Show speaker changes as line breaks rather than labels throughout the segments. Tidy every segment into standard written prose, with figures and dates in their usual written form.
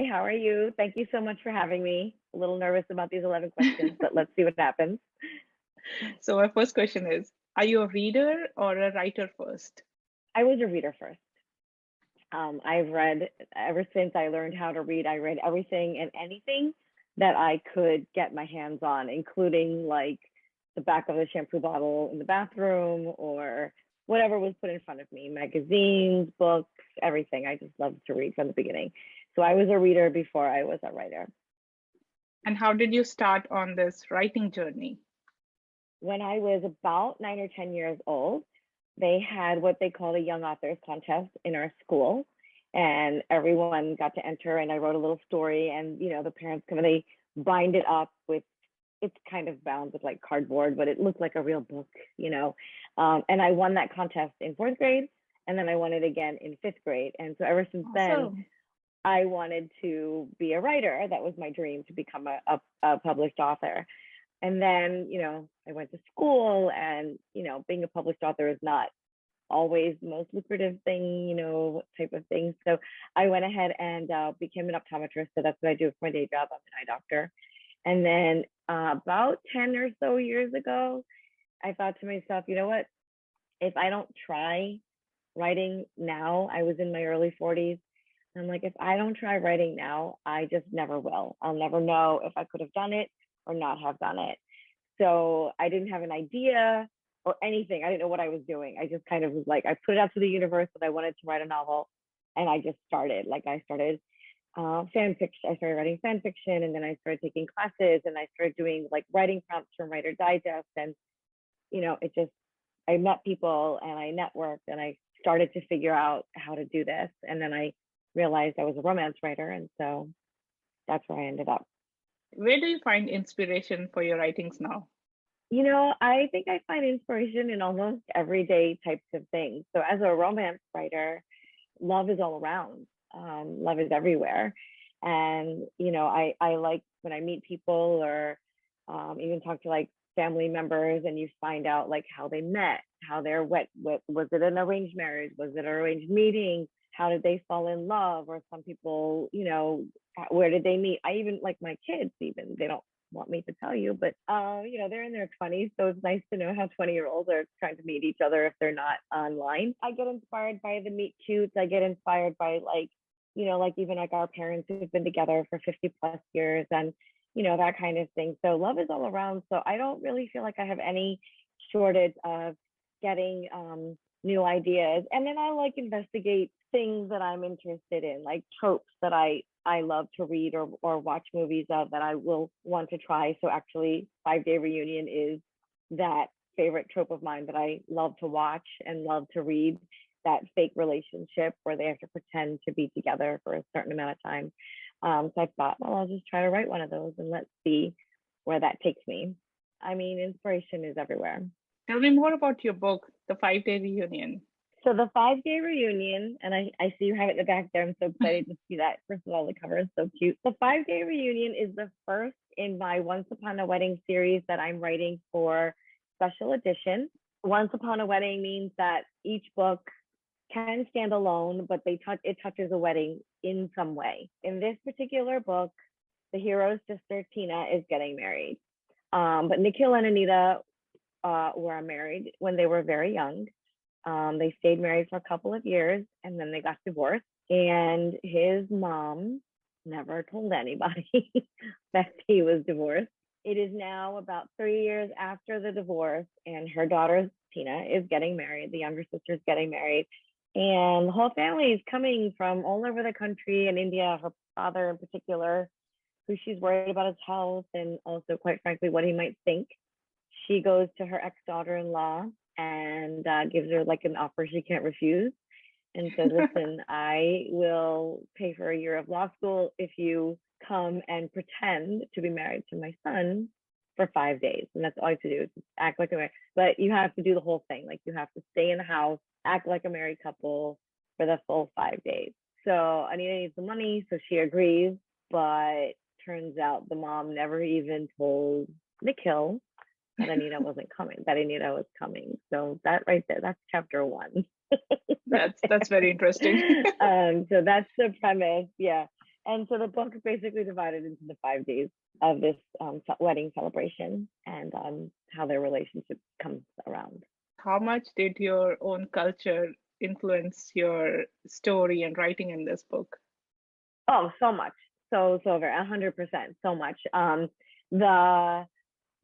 how are you? Thank you so much for having me. A little nervous about these 11 questions, but let's see what happens.
So my first question is, are you a reader or a writer first?
I was a reader first. I've read ever since I learned how to read. I read everything and anything that I could get my hands on, including like the back of the shampoo bottle in the bathroom or whatever was put in front of me, magazines, books, everything. I just loved to read from the beginning. So I was a reader before I was a writer.
And how did you start on this writing journey?
When I was about 9 or 10 years old, they had what they called a young authors contest in our school, and everyone got to enter. And I wrote a little story, and the parents come and they bind it up with. It's kind of bound with like cardboard, but it looked like a real book. And I won that contest in fourth grade, and then I won it again in fifth grade. And so ever since then,
Awesome.
I wanted to be a writer. That was my dream, to become a published author. And then, I went to school, and, being a published author is not always the most lucrative thing, type of thing. So I went ahead and became an optometrist. So that's what I do for my day job. I'm an eye doctor. And then about 10 or so years ago, I thought to myself, you know what? If I don't try writing now, I was in my early 40s. I'm like, if I don't try writing now, I just never will. I'll never know if I could have done it or not have done it. So I didn't have an idea or anything. I didn't know what I was doing. I just kind of was like, I put it out to the universe that I wanted to write a novel, and I just started. Like I started fan fiction. I started writing fan fiction, and then I started taking classes, and I started doing like writing prompts from Writer Digest, and it just, I met people and I networked and I started to figure out how to do this, and then I realized I was a romance writer, and so that's where I ended up.
Where do you find inspiration for your writings now?
I think I find inspiration in almost everyday types of things. So as a romance writer, love is all around. Love is everywhere. And, I like when I meet people or even talk to like family members, and you find out like how they met, how they're was it an arranged marriage? Was it an arranged meeting? How did they fall in love? Or some people, where did they meet? I even like my kids, even they don't want me to tell you, but they're in their 20s, so it's nice to know how 20-year-olds are trying to meet each other if they're not online. I get inspired by the meet cutes. I get inspired by like even like our parents who've been together for 50 plus years, and that kind of thing. So love is all around. So I don't really feel like I have any shortage of getting new ideas. And then I like investigate things that I'm interested in, like tropes that I love to read or watch movies of that I will want to try. So actually, 5 Day Reunion is that favorite trope of mine that I love to watch and love to read. That fake relationship where they have to pretend to be together for a certain amount of time. So I thought, well, I'll just try to write one of those and let's see where that takes me. I mean, inspiration is everywhere.
Tell me more about your book, The 5 Day Reunion.
So the 5 Day Reunion, and I see you have it in the back there. I'm so excited to see that. First of all, the cover is so cute. The 5 Day Reunion is the first in my Once Upon a Wedding series that I'm writing for special edition. Once Upon a Wedding means that each book can stand alone, but it touches a wedding in some way. In this particular book, the hero's sister Tina is getting married, but Nikhil and Anita were married when they were very young. They stayed married for a couple of years, and then they got divorced. And his mom never told anybody that he was divorced. It is now about 3 years after the divorce, and her daughter Tina is getting married. The younger sister is getting married. And the whole family is coming from all over the country and India, her father in particular, who she's worried about his health and also, quite frankly, what he might think. She goes to her ex-daughter-in-law and gives her like an offer she can't refuse and says, listen, I will pay for a year of law school if you come and pretend to be married to my son for 5 days. And that's all you have to do is act like a married, but you have to do the whole thing. Like you have to stay in the house, act like a married couple for the full 5 days. So Anita needs the money, so she agrees, but turns out the mom never even told Nikhil that Anita wasn't coming, that Anita was coming. So that right there, that's chapter one.
That's very interesting.
So that's the premise. Yeah. And so the book is basically divided into the 5 days of this wedding celebration and how their relationship comes around.
How much did your own culture influence your story and writing in this book?
Oh, so much. So very 100%, so much. The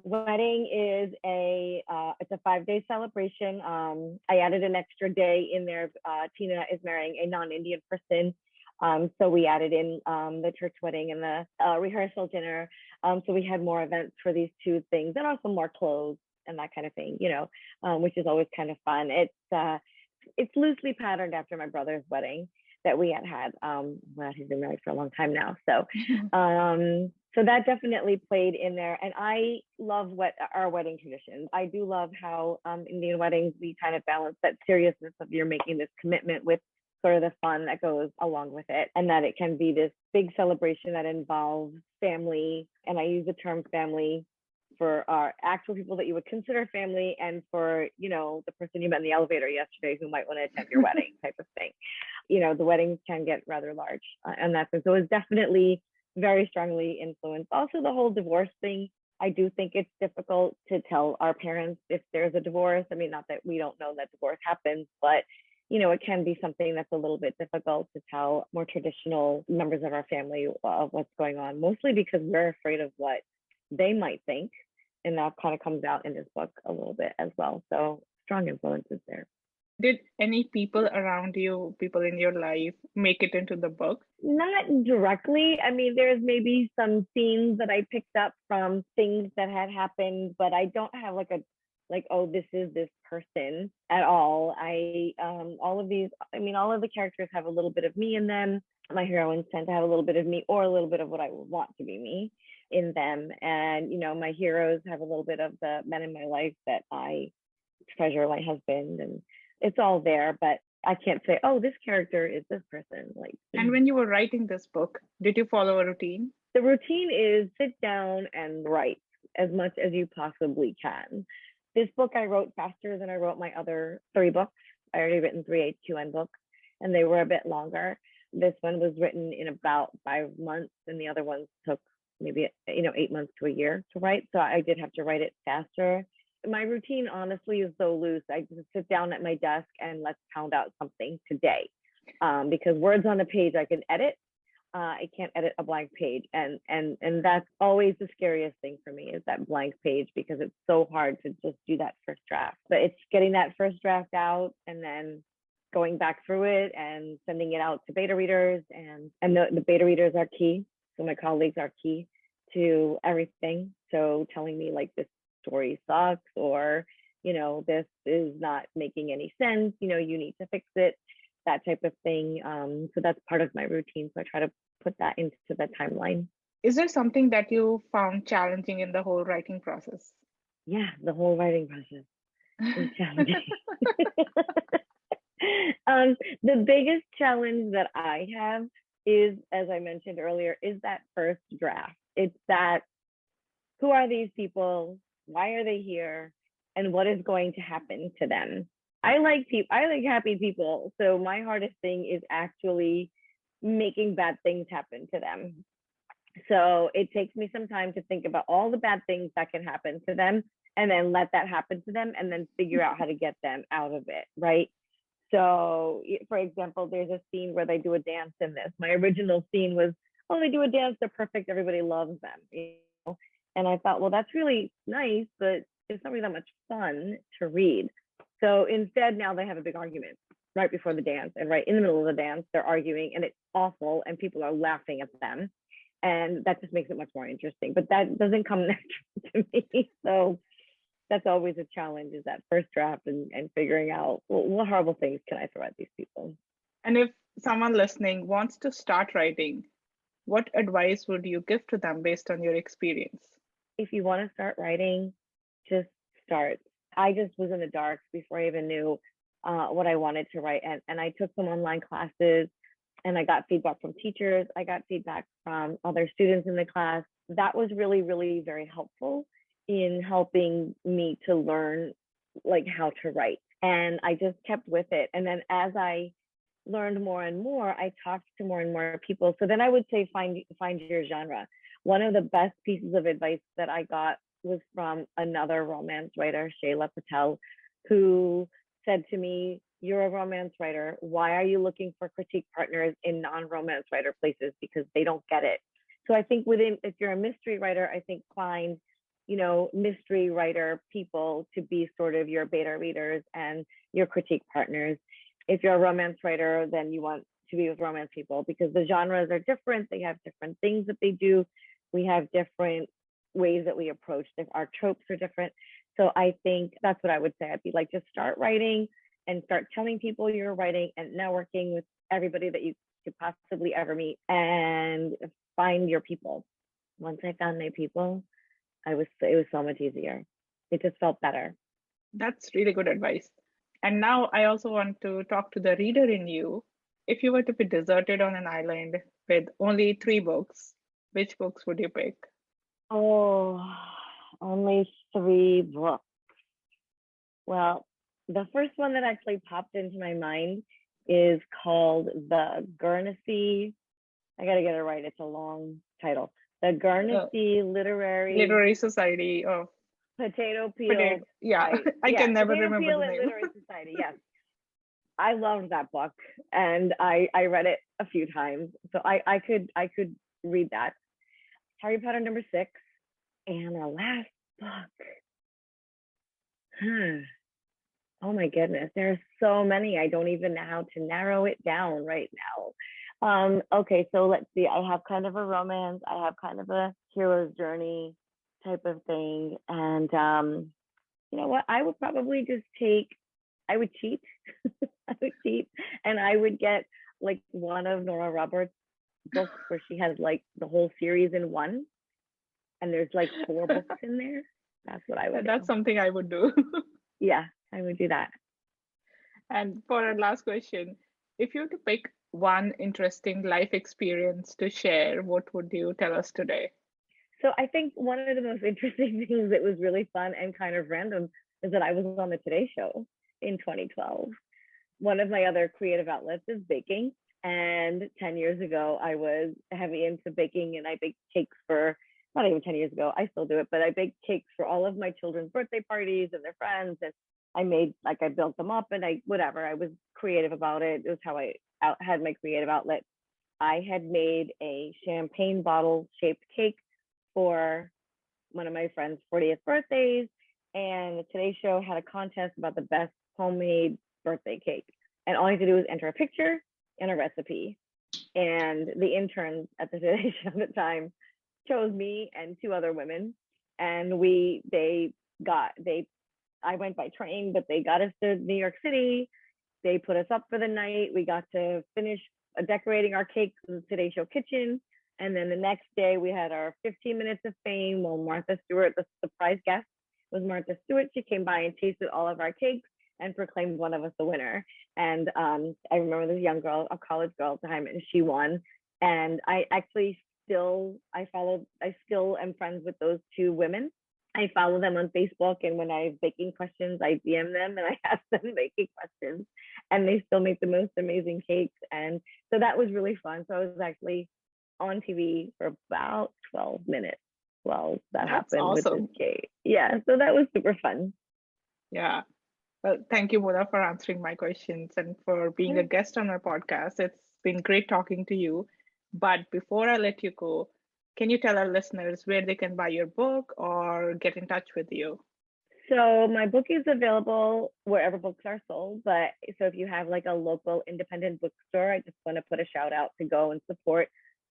wedding is it's a 5-day celebration. I added an extra day in there. Tina is marrying a non-Indian person. So we added in the church wedding and the rehearsal dinner. So we had more events for these two things and also more clothes and that kind of thing, which is always kind of fun. It's loosely patterned after my brother's wedding that we had. Well, he's been married for a long time now. So so that definitely played in there. And I love our wedding traditions. I do love how Indian weddings, we kind of balance that seriousness of you're making this commitment with sort of the fun that goes along with it. And that it can be this big celebration that involves family. And I use the term family for our actual people that you would consider family and for, the person you met in the elevator yesterday who might want to attend your wedding type of thing. The weddings can get rather large and that's so it's definitely very strongly influenced. Also, the whole divorce thing, I do think it's difficult to tell our parents if there's a divorce. I mean, not that we don't know that divorce happens, but it can be something that's a little bit difficult to tell more traditional members of our family of what's going on, mostly because we're afraid of what they might think. And that kind of comes out in this book a little bit as well. So strong influences there.
Did any people around you, people in your life, make it into the book?
Not directly. I mean, there's maybe some scenes that I picked up from things that had happened, but I don't have oh, this is this person at all. All of the characters have a little bit of me in them. My heroines tend to have a little bit of me or a little bit of what I would want to be me in them. And, my heroes have a little bit of the men in my life that I treasure, my husband, and it's all there, but I can't say, oh, this character is this person.
And when you were writing this book, did you follow a routine?
The routine is sit down and write as much as you possibly can. This book I wrote faster than I wrote my other 3 books. I already written 3 HQN books, and they were a bit longer. This one was written in about 5 months, and the other ones took maybe 8 months to a year to write. So I did have to write it faster. My routine, honestly, is so loose. I just sit down at my desk and let's pound out something today. Because words on the page I can edit. I can't edit a blank page. And that's always the scariest thing for me is that blank page because it's so hard to just do that first draft. But it's getting that first draft out and then going back through it and sending it out to beta readers. And the beta readers are key. So my colleagues are key to everything. So telling me this story sucks or this is not making any sense, you need to fix it, that type of thing. So that's part of my routine, so I try to put that into the timeline.
Is there something that you found challenging in the whole writing process?
Yeah, the whole writing process is challenging. The biggest challenge that I have is, as I mentioned earlier, is that first draft. It's that, who are these people? Why are they here? And what is going to happen to them? I like happy people. So my hardest thing is actually making bad things happen to them. So it takes me some time to think about all the bad things that can happen to them and then let that happen to them and then figure out how to get them out of it, right? So for example, there's a scene where they do a dance in this. My original scene was, oh, they do a dance, they're perfect, everybody loves them. And I thought, well, that's really nice, but it's not really that much fun to read. So instead, now they have a big argument right before the dance, and right in the middle of the dance, they're arguing, and it's awful, and people are laughing at them. And that just makes it much more interesting. But that doesn't come natural to me. So that's always a challenge, is that first draft and figuring out, well, what horrible things can I throw at these people?
And if someone listening wants to start writing, what advice would you give to them based on your experience?
If you want to start writing, just start. I just was in the dark before I even knew what I wanted to write. And I took some online classes and I got feedback from teachers. I got feedback from other students in the class. That was really, really very helpful in helping me to learn how to write. And I just kept with it. And then as I learned more and more, I talked to more and more people. So then I would say find your genre. One of the best pieces of advice that I got was from another romance writer, Shayla Patel, who said to me, "You're a romance writer. Why are you looking for critique partners in non-romance writer places? Because they don't get it." So I think if you're a mystery writer, I think find, mystery writer people to be sort of your beta readers and your critique partners. If you're a romance writer, then you want to be with romance people because the genres are different. They have different things that they do. We have different ways that we approach them. Our tropes are different. So I think that's what I would say. I'd be like, just start writing and start telling people you're writing and networking with everybody that you could possibly ever meet and find your people. Once I found my people, it was so much easier. It just felt better.
That's really good advice. And now I also want to talk to the reader in you. If you were to be deserted on an island with only three books, which books would you pick?
Oh, only three books. Well, the first one that actually popped into my mind is called The Guernsey. I got to get it right. It's a long title. The
Uh,
Guernsey Literary
Literary Society of
Potato Peel.
Potato. Yeah,
Right.
I
Yeah.
can never
Potato
remember
Peel
the
and
name.
Literary Society. Yes. I loved that book and I read it a few times. So I could read that. Harry Potter #6. And the last book. Huh. Oh my goodness, there are so many. I don't even know how to narrow it down right now. Okay, so let's see. I have kind of a romance, I have kind of a hero's journey type of thing. And you know what? I would probably just I would cheat. I would cheat and I would get like one of Nora Roberts' books where she has like the whole series in one and there's like 4 books in there. That's what I would
That's
do.
something I would do.
Yeah, I would do that.
And for our last question, if you were to pick one interesting life experience to share, what would you tell us today?
So I think one of the most interesting things that was really fun and kind of random is that I was on the Today Show in 2012. One of my other creative outlets is baking. And 10 years ago, I was heavy into baking and I baked cakes for, not even 10 years ago, I still do it, but I baked cakes for all of my children's birthday parties and their friends. And I built them up and whatever, I was creative about it. It was how I had my creative outlet. I had made a champagne bottle shaped cake for one of my friend's 40th birthdays. And the Today Show had a contest about the best homemade birthday cake. And all you had to do was enter a picture and a recipe. And the interns at the Today Show at the time chose me and 2 other women. And I went by train, but they got us to New York City. They put us up for the night. We got to finish decorating our cakes in the Today Show kitchen. And then the next day we had our 15 minutes of fame. Well, Martha Stewart, the surprise guest was Martha Stewart. She came by and tasted all of our cakes and proclaimed one of us the winner. And I remember this young girl, a college girl at the time, and she won. And I still am friends with those 2 women. I follow them on Facebook, and when I have baking questions, I DM them and I ask them baking questions, and they still make the most amazing cakes. And so that was really fun. So I was actually on TV for about 12 minutes while that
That's
happened with this
awesome.
cake. Yeah, so that was super fun.
Yeah. Well, thank you, Mona, for answering my questions and for being a
Yeah.
guest on our podcast. It's been great talking to you. But before I let you go, can you tell our listeners where they can buy your book or get in touch with you?
So my book is available wherever books are sold. But so if you have like a local independent bookstore, I just want to put a shout out to go and support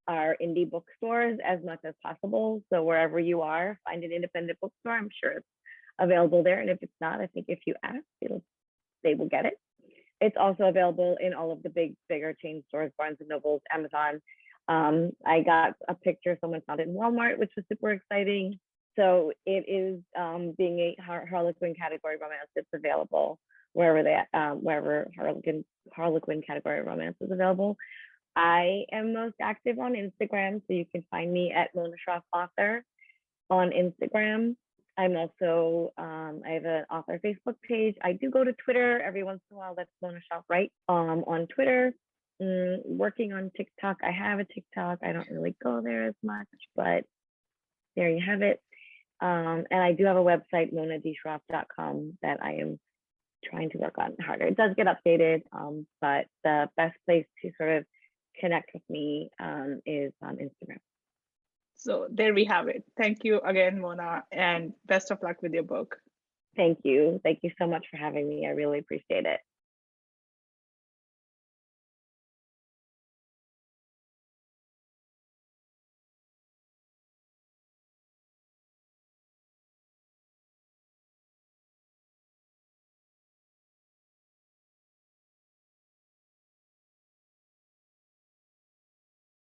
our indie bookstores as much as possible. So wherever you are, find an independent bookstore. I'm sure it's available there. And if it's not, I think if you ask, they will get it. It's also available in all of the bigger chain stores, Barnes and Nobles, Amazon. I got a picture someone found it in Walmart, which was super exciting. So it is being a Harlequin category romance. It's available wherever Harlequin category romance is available. I am most active on Instagram, so you can find me at Mona Shroff Author on Instagram. I'm also I have an author Facebook page. I do go to Twitter every once in a while. That's Mona Shroff Write on Twitter. Working on TikTok. I have a TikTok. I don't really go there as much, but there you have it. And I do have a website, monadshroff.com, that I am trying to work on harder. It does get updated, but the best place to sort of connect with me is on Instagram.
So there we have it. Thank you again, Mona, and best of luck with your book.
Thank you. Thank you so much for having me. I really appreciate it.